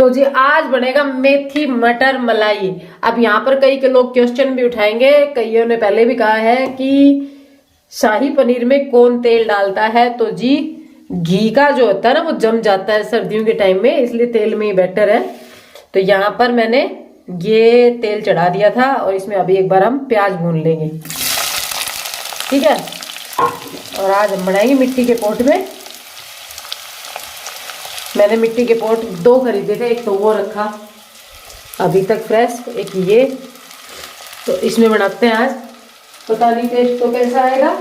तो जी आज बनेगा मेथी मटर मलाई। अब यहाँ पर कई के लोग क्वेश्चन भी उठाएंगे, कईयों ने पहले भी कहा है कि शाही पनीर में कौन तेल डालता है। तो जी घी का जो होता है ना वो जम जाता है सर्दियों के टाइम में, इसलिए तेल में ही बेटर है। तो यहाँ पर मैंने ये तेल चढ़ा दिया था और इसमें अभी एक बार हम प्याज भून लेंगे, ठीक है। और आज हम बनाएंगे मिट्टी के पोट में। मैंने मिट्टी के पोट 2 खरीदे थे, एक तो वो रखा अभी तक फ्रेश, एक ये। तो इसमें बनाते हैं आज, पता नहीं टेस्ट तो कैसा आएगा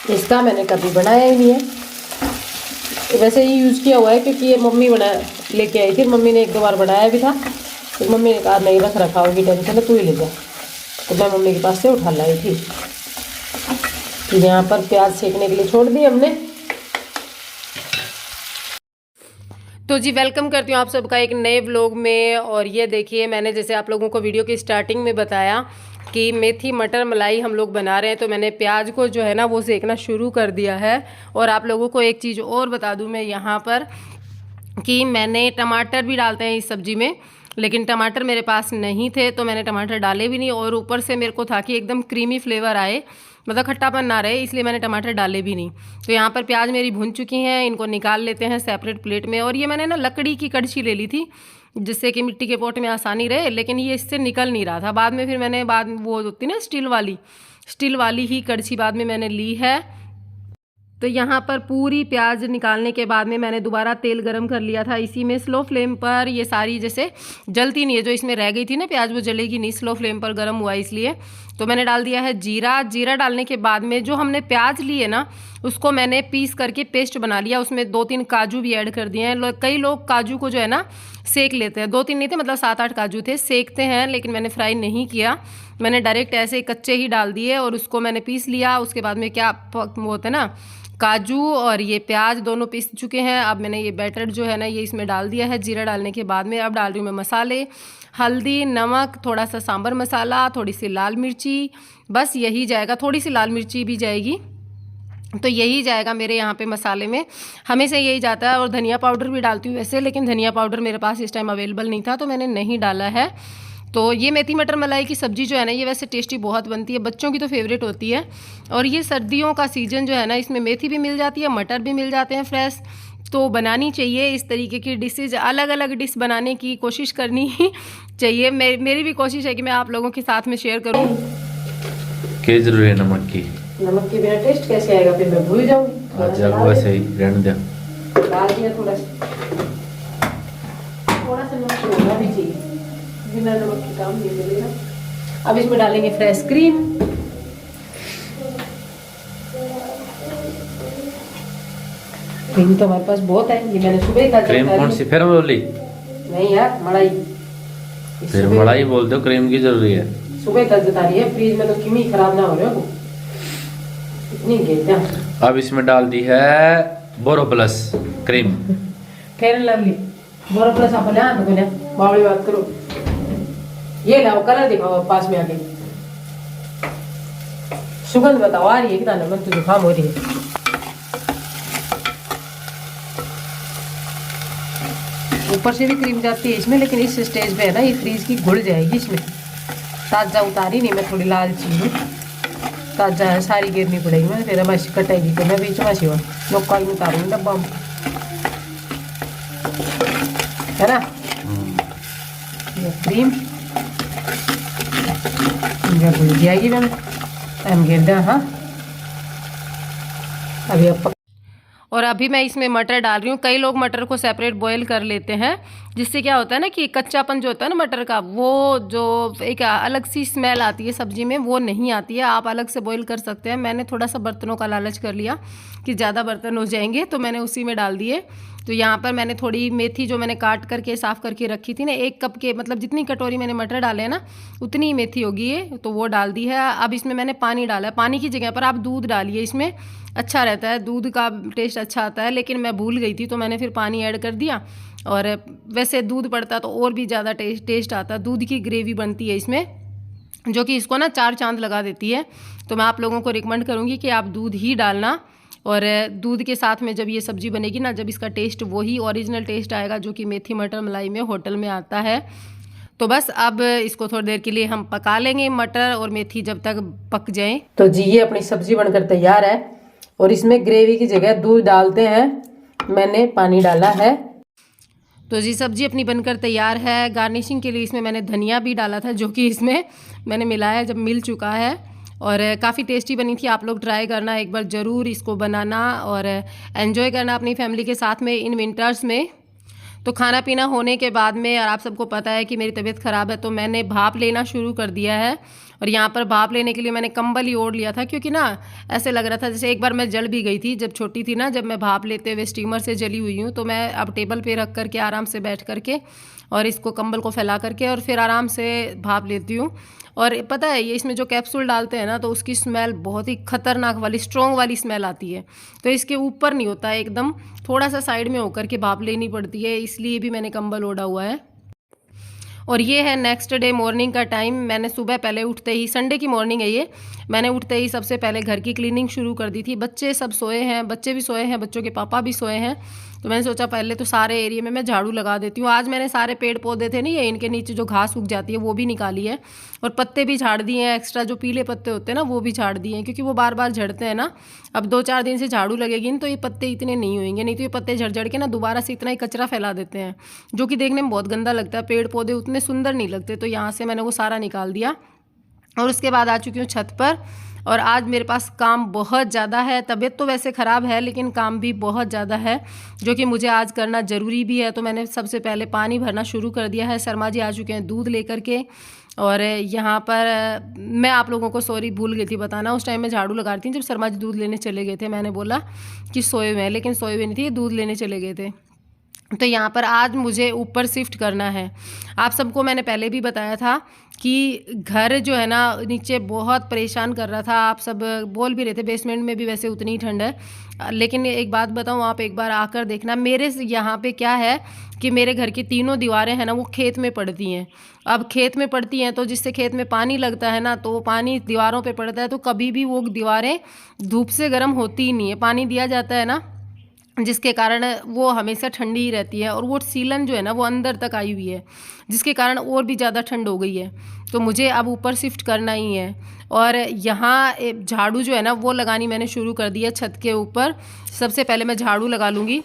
इसका, मैंने कभी बनाया ही नहीं है। वैसे ही यूज़ किया हुआ है क्योंकि ये मम्मी बना लेके आई थी, मम्मी ने 1-2 बार बनाया भी था। तो मम्मी ने कहा नहीं रख रखा होगी, टेंशन है तू ही ले जा। तो मैं मम्मी के पास से उठा लाई थी। तो यहाँ पर प्याज सेकने के लिए छोड़ दी हमने। तो जी वेलकम करती हूँ आप सबका एक नए व्लॉग में। और ये देखिए, मैंने जैसे आप लोगों को वीडियो की स्टार्टिंग में बताया कि मेथी मटर मलाई हम लोग बना रहे हैं, तो मैंने प्याज को जो है ना वो सेकना शुरू कर दिया है। और आप लोगों को एक चीज़ और बता दूँ मैं यहाँ पर कि मैंने टमाटर भी डालते हैं इस सब्ज़ी में, लेकिन टमाटर मेरे पास नहीं थे तो मैंने टमाटर डाले भी नहीं। और ऊपर से मेरे को था कि एकदम क्रीमी फ्लेवर आए, मतलब खट्टापन ना रहे, इसलिए मैंने टमाटर डाले भी नहीं। तो यहाँ पर प्याज मेरी भुन चुकी हैं, इनको निकाल लेते हैं सेपरेट प्लेट में। और ये मैंने ना लकड़ी की कड़छी ले ली थी जिससे कि मिट्टी के पोट में आसानी रहे, लेकिन ये इससे निकल नहीं रहा था। बाद में फिर मैंने वो होती ना स्टील वाली ही कड़छी बाद में मैंने ली है। तो यहाँ पर पूरी प्याज निकालने के बाद में मैंने दोबारा तेल गरम कर लिया था इसी में स्लो फ्लेम पर। ये सारी जैसे जलती नहीं है, जो इसमें रह गई थी ना प्याज वो जलेगी नहीं, स्लो फ्लेम पर गरम हुआ इसलिए। तो मैंने डाल दिया है जीरा डालने के बाद में जो हमने प्याज लिए ना उसको मैंने पीस करके पेस्ट बना लिया। उसमें 2-3 काजू भी ऐड कर दिए हैं। कई लोग काजू को जो है ना सेक लेते हैं, 2-3 नहीं थे, मतलब 7-8 काजू थे, सेकते हैं, लेकिन मैंने फ्राई नहीं किया। मैंने डायरेक्ट ऐसे कच्चे ही डाल दिए और उसको मैंने पीस लिया। उसके बाद में क्या वो होता है ना, काजू और ये प्याज दोनों पीस चुके हैं। अब मैंने ये बैटर जो है ना ये इसमें डाल दिया है जीरा डालने के बाद में। अब डाल रही हूँ मैं मसाले, हल्दी, नमक, थोड़ा सा सांभर मसाला, थोड़ी सी लाल मिर्ची, बस यही जाएगा। थोड़ी सी लाल मिर्ची भी जाएगी, तो यही जाएगा मेरे यहाँ पे मसाले में, हमेशा यही जाता है। और धनिया पाउडर भी डालती हूँ वैसे, लेकिन धनिया पाउडर मेरे पास इस टाइम अवेलेबल नहीं था तो मैंने नहीं डाला है। तो ये मेथी मटर मलाई की सब्ज़ी जो है ना ये वैसे टेस्टी बहुत बनती है, बच्चों की तो फेवरेट होती है। और ये सर्दियों का सीज़न जो है ना इसमें मेथी भी मिल जाती है, मटर भी मिल जाते हैं फ्रेश। तो बनानी चाहिए इस तरीके की डिशेज, अलग अलग डिश बनाने की कोशिश करनी ही चाहिए। मेरी भी कोशिश है कि मैं आप लोगों के साथ में शेयर करूँ। क्या जरूरी है नमक की? नमक के बिना टेस्ट कैसे आएगा, फिर मैं भूल जाऊँगी। आज वैसे ही रहने दे, डाल दिया थोड़ा सा नमक होना भी चाहिए, बिना नमक के काम नहीं चलेगा। अब इसमें डालेंगे फ्रेश क्रीम। क्रीम तो हमारे पास बहुत है, ये मैंने सुबह का क्रीम कौन सी फिर बोली? नहीं यार, मलाई। फिर मलाई बोल दो, क्रीम की जरूरी है। सुबह तक जता रही है, फ्रीज में तो क्यों ही खराब ना हो रहा हो। इतनी घेरना। अब इसमें डाल दी है Boroplus cream, Fair and Lovely Boroplus. आप ले तो बोले बावड़ी बात करो, ये लाओ कलर दिखाओ पास में आके, सुगंध बताओ आ रही है, कितना नमक तो जुकाम हो रही है। ऊपर से भी क्रीम जाती है इसमें, लेकिन इस स्टेज पे है ना ये फ्रीज की घुल जाएगी इसमें। ताज़ा उतारी नहीं, मैं थोड़ी लालची हूँ, ताज़ा है सारी गिरनी पड़ेगी, मैं फिर मैं कटेगी तो मैं बीच में सी हूँ लोग में उतारूँगी डब्बा में, है ना। ये क्रीम घुल जाएगी मैंने, हम गिर दें। हाँ अभी अब और अभी मैं इसमें मटर डाल रही हूँ। कई लोग मटर को सेपरेट बॉईल कर लेते हैं, जिससे क्या होता है ना कि कच्चापन जो होता है ना मटर का, वो जो एक अलग सी स्मेल आती है सब्जी में वो नहीं आती है। आप अलग से बॉईल कर सकते हैं। मैंने थोड़ा सा बर्तनों का लालच कर लिया कि ज़्यादा बर्तन हो जाएंगे, तो मैंने उसी में डाल दिए। तो यहाँ पर मैंने थोड़ी मेथी जो मैंने काट करके साफ़ करके रखी थी ना, 1 कप के मतलब जितनी कटोरी मैंने मटर डाले हैं ना उतनी ही मेथी होगी ये, तो वो डाल दी है। अब इसमें मैंने पानी डाला है, पानी की जगह पर आप दूध डालिए, इसमें अच्छा रहता है, दूध का टेस्ट अच्छा आता है। लेकिन मैं भूल गई थी तो मैंने फिर पानी ऐड कर दिया। और वैसे दूध पड़ता तो और भी ज़्यादा टेस्ट आता, दूध की ग्रेवी बनती है इसमें, जो कि इसको ना 4 चांद लगा देती है। तो मैं आप लोगों को रिकमेंड करूँगी कि आप दूध ही डालना, और दूध के साथ में जब ये सब्ज़ी बनेगी ना, जब इसका टेस्ट वही ओरिजिनल टेस्ट आएगा जो कि मेथी मटर मलाई में होटल में आता है। तो बस अब इसको थोड़ी देर के लिए हम पका लेंगे, मटर और मेथी जब तक पक जाए। तो जी ये अपनी सब्ज़ी बनकर तैयार है और इसमें ग्रेवी की जगह दूध डालते हैं, मैंने पानी डाला है। तो जी सब्ज़ी अपनी बनकर तैयार है। गार्निशिंग के लिए इसमें मैंने धनिया भी डाला था, जो कि इसमें मैंने मिलाया जब मिल चुका है, और काफ़ी टेस्टी बनी थी। आप लोग ट्राई करना एक बार ज़रूर इसको बनाना और एंजॉय करना अपनी फैमिली के साथ में इन विंटर्स में। तो खाना पीना होने के बाद में, और आप सबको पता है कि मेरी तबीयत ख़राब है, तो मैंने भाप लेना शुरू कर दिया है। और यहाँ पर भाप लेने के लिए मैंने कंबल ही ओढ़ लिया था, क्योंकि ना ऐसे लग रहा था जैसे एक बार मैं जल भी गई थी जब छोटी थी ना, जब मैं भाप लेते हुए स्टीमर से जली हुई हूँ। तो मैं अब टेबल पे रख करके आराम से बैठ करके और इसको कंबल को फैला करके और फिर आराम से भाप लेती हूँ। और पता है ये इसमें जो कैप्सूल डालते हैं ना, तो उसकी स्मेल बहुत ही खतरनाक वाली स्ट्रॉन्ग वाली स्मेल आती है। तो इसके ऊपर नहीं होता है, एकदम थोड़ा सा साइड में होकर के भाप लेनी पड़ती है, इसलिए भी मैंने कंबल ओढ़ा हुआ है। और ये है नेक्स्ट डे मॉर्निंग का टाइम। मैंने सुबह पहले उठते ही, संडे की मॉर्निंग है ये, मैंने उठते ही सबसे पहले घर की क्लीनिंग शुरू कर दी थी। बच्चे सब सोए हैं, बच्चे भी सोए हैं, बच्चों के पापा भी सोए हैं। तो मैंने सोचा पहले तो सारे एरिया में मैं झाड़ू लगा देती हूँ। आज मैंने सारे पेड़ पौधे थे नहीं ये, इनके नीचे जो घास उग जाती है वो भी निकाली है, और पत्ते भी झाड़ दिए हैं। एक्स्ट्रा जो पीले पत्ते होते हैं ना वो भी झाड़ दिए हैं, क्योंकि वो बार बार झड़ते हैं ना। अब 2-4 दिन से झाड़ू लगेगी ना, तो ये पत्ते इतने नहीं होंगे, नहीं तो ये पत्ते झड़ के ना दोबारा से इतना ही कचरा फैला देते हैं, जो कि देखने में बहुत गंदा लगता है। पेड़ पौधे उतने सुंदर नहीं लगते। तो यहाँ से मैंने वो सारा निकाल दिया और उसके बाद आ चुकी हूँ छत पर। और आज मेरे पास काम बहुत ज़्यादा है। तबीयत तो वैसे ख़राब है, लेकिन काम भी बहुत ज़्यादा है, जो कि मुझे आज करना ज़रूरी भी है। तो मैंने सबसे पहले पानी भरना शुरू कर दिया है। शर्मा जी आ चुके हैं दूध लेकर के। और यहाँ पर मैं आप लोगों को सॉरी भूल गई थी बताना, उस टाइम मैं झाड़ू लगा रही थी जब शर्मा जी दूध लेने चले गए थे। मैंने बोला कि सोए हुए हैं, लेकिन सोए हुए नहीं थे, दूध लेने चले गए थे। तो यहाँ पर आज मुझे ऊपर शिफ्ट करना है। आप सबको मैंने पहले भी बताया था कि घर जो है ना नीचे बहुत परेशान कर रहा था। आप सब बोल भी रहे थे बेसमेंट में भी वैसे उतनी ही ठंड है, लेकिन एक बात बताऊँ, आप एक बार आकर देखना। मेरे यहाँ पे क्या है कि मेरे घर की तीनों दीवारें हैं ना वो खेत में पड़ती हैं। अब खेत में पड़ती हैं तो जिससे खेत में पानी लगता है ना, तो वो पानी दीवारों पे पड़ता है, तो कभी भी वो दीवारें धूप से गर्म होती ही नहीं है। पानी दिया जाता है ना, जिसके कारण वो हमेशा ठंडी ही रहती है। और वो सीलन जो है ना वो अंदर तक आई हुई है, जिसके कारण और भी ज़्यादा ठंड हो गई है। तो मुझे अब ऊपर शिफ्ट करना ही है। और यहाँ झाड़ू जो है ना वो लगानी मैंने शुरू कर दी है छत के ऊपर। सबसे पहले मैं झाड़ू लगा लूँगी,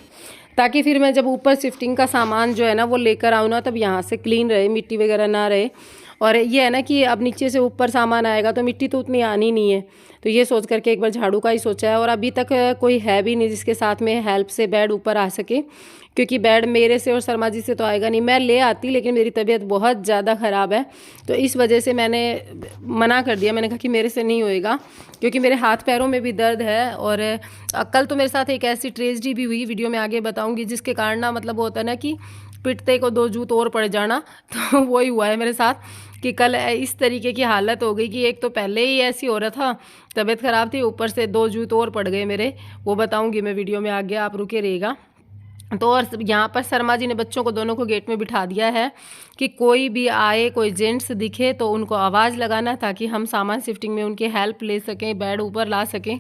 ताकि फिर मैं जब ऊपर शिफ्टिंग का सामान जो है ना वो लेकर आऊँ ना, तब यहाँ से क्लीन रहे, मिट्टी वगैरह ना रहे। और ये है ना कि अब नीचे से ऊपर सामान आएगा तो मिट्टी तो उतनी आनी नहीं है। तो ये सोच करके एक बार झाड़ू का ही सोचा है। और अभी तक कोई है भी नहीं जिसके साथ में हेल्प से बेड ऊपर आ सके, क्योंकि बेड मेरे से और शर्मा जी से तो आएगा नहीं। मैं ले आती, लेकिन मेरी तबीयत बहुत ज़्यादा ख़राब है, तो इस वजह से मैंने मना कर दिया। मैंने कहा कि मेरे से नहीं होएगा, क्योंकि मेरे हाथ पैरों में भी दर्द है। और कल तो मेरे साथ एक ऐसी ट्रेजेडी भी हुई, वीडियो में आगे बताऊँगी, जिसके कारण ना मतलब होता है ना कि पिटते को 2 जूत और पड़ जाना। तो वही हुआ है मेरे साथ कि कल इस तरीके की हालत हो गई कि एक तो पहले ही ऐसी हो रहा था, तबीयत ख़राब थी, ऊपर से 2 जूत और पड़ गए मेरे। वो बताऊंगी मैं वीडियो में आगे, आप रुके रहिएगा। तो और यहाँ पर शर्मा जी ने बच्चों को दोनों को गेट में बिठा दिया है कि कोई भी आए, कोई जेंट्स दिखे तो उनको आवाज़ लगाना, ताकि हम सामान शिफ्टिंग में उनकी हेल्प ले सकें, बेड ऊपर ला सकें।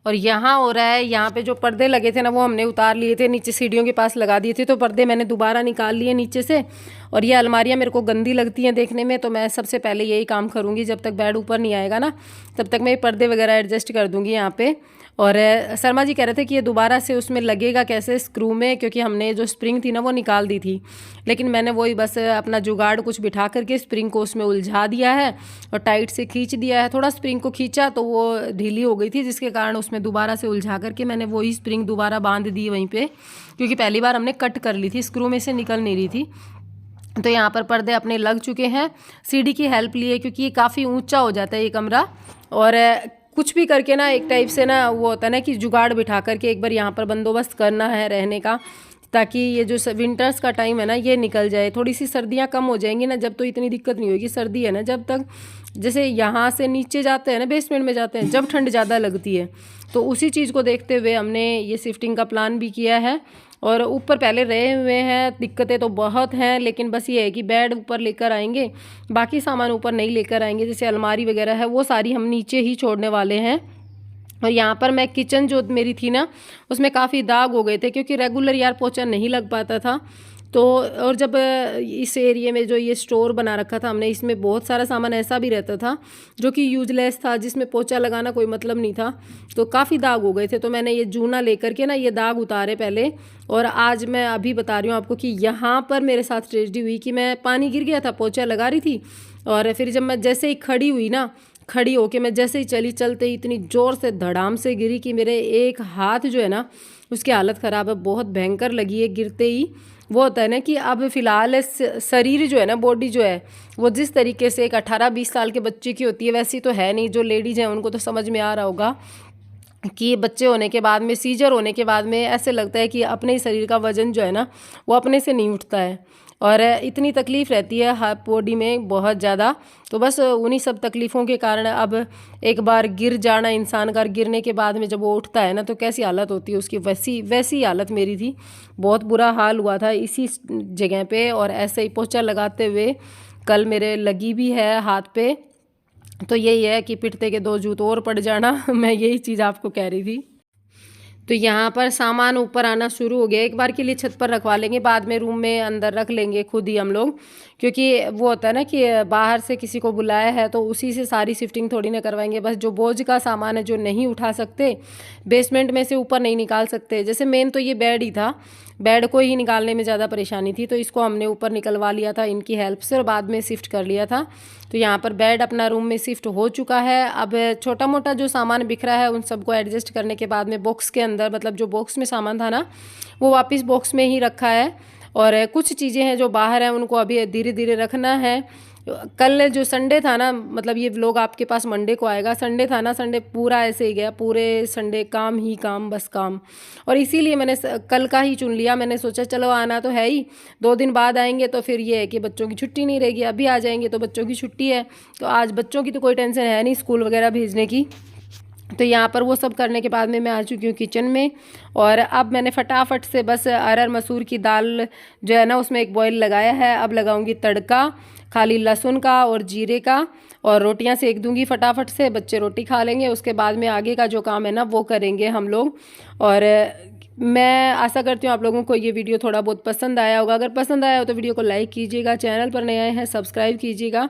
और यहाँ हो रहा है, यहाँ पे जो पर्दे लगे थे ना वो हमने उतार लिए थे, नीचे सीढ़ियों के पास लगा दिए थे, तो पर्दे मैंने दोबारा निकाल लिए नीचे से। और ये अलमारियाँ मेरे को गंदी लगती हैं देखने में, तो मैं सबसे पहले यही काम करूँगी। जब तक बेड ऊपर नहीं आएगा ना, तब तक मैं ये पर्दे वगैरह एडजस्ट कर दूँगी यहाँ पे। और शर्मा जी कह रहे थे कि ये दोबारा से उसमें लगेगा कैसे स्क्रू में, क्योंकि हमने जो स्प्रिंग थी ना वो निकाल दी थी। लेकिन मैंने वही बस अपना जुगाड़ कुछ बिठा करके स्प्रिंग को उसमें उलझा दिया है और टाइट से खींच दिया है। थोड़ा स्प्रिंग को खींचा तो वो ढीली हो गई थी, जिसके कारण उसमें दोबारा से उलझा करके मैंने वही स्प्रिंग दोबारा बांध दी वहीं पर, क्योंकि पहली बार हमने कट कर ली थी, स्क्रू में से निकल नहीं रही थी। तो यहाँ पर पर्दे अपने लग चुके हैं, सीढ़ी की हेल्प लिए, क्योंकि ये काफ़ी ऊंचा हो जाता है ये कमरा। और कुछ भी करके ना एक टाइप से ना वो होता है ना कि जुगाड़ बिठा करके एक बार यहाँ पर बंदोबस्त करना है रहने का, ताकि ये जो विंटर्स का टाइम है ना ये निकल जाए। थोड़ी सी सर्दियाँ कम हो जाएंगी ना जब, तो इतनी दिक्कत नहीं होगी। सर्दी है ना जब तक, जैसे यहाँ से नीचे जाते हैं ना, बेसमेंट में जाते हैं, जब ठंड ज़्यादा लगती है, तो उसी चीज़ को देखते हुए हमने ये शिफ्टिंग का प्लान भी किया है। और ऊपर पहले रहे हुए हैं, दिक्कतें तो बहुत हैं, लेकिन बस ये है कि बेड ऊपर लेकर आएंगे, बाकी सामान ऊपर नहीं लेकर आएंगे। जैसे अलमारी वगैरह है वो सारी हम नीचे ही छोड़ने वाले हैं, और यहाँ पर मैं किचन जो मेरी थी ना उसमें काफ़ी दाग हो गए थे, क्योंकि रेगुलर यार पोछा नहीं लग पाता था। तो और जब इस एरिया में जो ये स्टोर बना रखा था हमने, इसमें बहुत सारा सामान ऐसा भी रहता था जो कि यूजलेस था, जिसमें पोछा लगाना कोई मतलब नहीं था। तो काफ़ी दाग हो गए थे, तो मैंने ये जूना लेकर के ना ये दाग उतारे पहले। और आज मैं अभी बता रही हूँ आपको कि यहाँ पर मेरे साथ ट्रेजेडी हुई कि मैं पानी गिर गया था, पोछा लगा रही थी, और फिर जब मैं जैसे ही खड़ी हुई ना, खड़ी होके मैं जैसे ही चलते ही इतनी ज़ोर से धड़ाम से गिरी कि मेरे एक हाथ जो है ना उसकी हालत ख़राब है, बहुत भयंकर लगी है गिरते ही। वो होता है ना कि अब फ़िलहाल शरीर जो है ना, बॉडी जो है वो जिस तरीके से एक 18-20 साल के बच्चे की होती है वैसी तो है नहीं। जो लेडीज़ हैं उनको तो समझ में आ रहा होगा कि बच्चे होने के बाद में, सीजर होने के बाद में ऐसे लगता है कि अपने ही शरीर का वज़न जो है ना वो अपने से नहीं उठता है, और इतनी तकलीफ़ रहती है हर बॉडी में बहुत ज़्यादा। तो बस उन्हीं सब तकलीफ़ों के कारण अब एक बार गिर जाना इंसान का, गिरने के बाद में जब वो उठता है ना तो कैसी हालत होती है उसकी, वैसी वैसी हालत मेरी थी। बहुत बुरा हाल हुआ था इसी जगह पे, और ऐसे ही पोछा लगाते हुए कल मेरे लगी भी है हाथ पे। तो यही है कि पिटते के 2 जूत और पड़ जाना मैं यही चीज़ आपको कह रही थी। तो यहाँ पर सामान ऊपर आना शुरू हो गया, एक बार के लिए छत पर रखवा लेंगे, बाद में रूम में अंदर रख लेंगे खुद ही हम लोग, क्योंकि वो होता है ना कि बाहर से किसी को बुलाया है तो उसी से सारी शिफ्टिंग थोड़ी ना करवाएंगे। बस जो बोझ का सामान है जो नहीं उठा सकते, बेसमेंट में से ऊपर नहीं निकाल सकते, जैसे मेन तो ये बेड ही था, बेड को ही निकालने में ज़्यादा परेशानी थी, तो इसको हमने ऊपर निकलवा लिया था इनकी हेल्प से और बाद में शिफ्ट कर लिया था। तो यहाँ पर बेड अपना रूम में शिफ्ट हो चुका है। अब छोटा मोटा जो सामान बिखरा है उन सबको एडजस्ट करने के बाद में बॉक्स के अंदर, मतलब जो बॉक्स में सामान था ना वो वापस बॉक्स में ही रखा है, और कुछ चीज़ें हैं जो बाहर हैं उनको अभी धीरे धीरे रखना है। कल जो संडे था ना, मतलब ये व्लॉग आपके पास मंडे को आएगा, संडे था ना, संडे पूरा ऐसे ही गया, पूरे संडे काम ही काम, बस काम। और इसीलिए मैंने कल का ही चुन लिया, मैंने सोचा चलो आना तो है ही, 2 दिन बाद आएंगे तो फिर ये है कि बच्चों की छुट्टी नहीं रहेगी, अभी आ जाएंगे तो बच्चों की छुट्टी है, तो आज बच्चों की तो कोई टेंशन है नहीं स्कूल वगैरह भेजने की। तो यहाँ पर वो सब करने के बाद में मैं आ चुकी हूँ किचन में, और अब मैंने फटाफट से बस अरहर मसूर की दाल जो है ना उसमें एक बॉईल लगाया है। अब लगाऊंगी तड़का खाली लहसुन का और जीरे का, और रोटियां सेक दूंगी फटाफट से, बच्चे रोटी खा लेंगे, उसके बाद में आगे का जो काम है ना वो करेंगे हम लोग। और मैं आशा करती हूँ आप लोगों को ये वीडियो थोड़ा बहुत पसंद आया होगा। अगर पसंद आया हो तो वीडियो को लाइक कीजिएगा, चैनल पर नए आए हैं सब्सक्राइब कीजिएगा।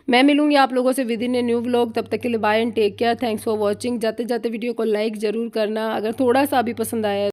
मैं मिलूंगी आप लोगों से within a new vlog, तब तक के लिए bye and take care, thanks for watching. जाते जाते वीडियो को लाइक ज़रूर करना अगर थोड़ा सा भी पसंद आया है।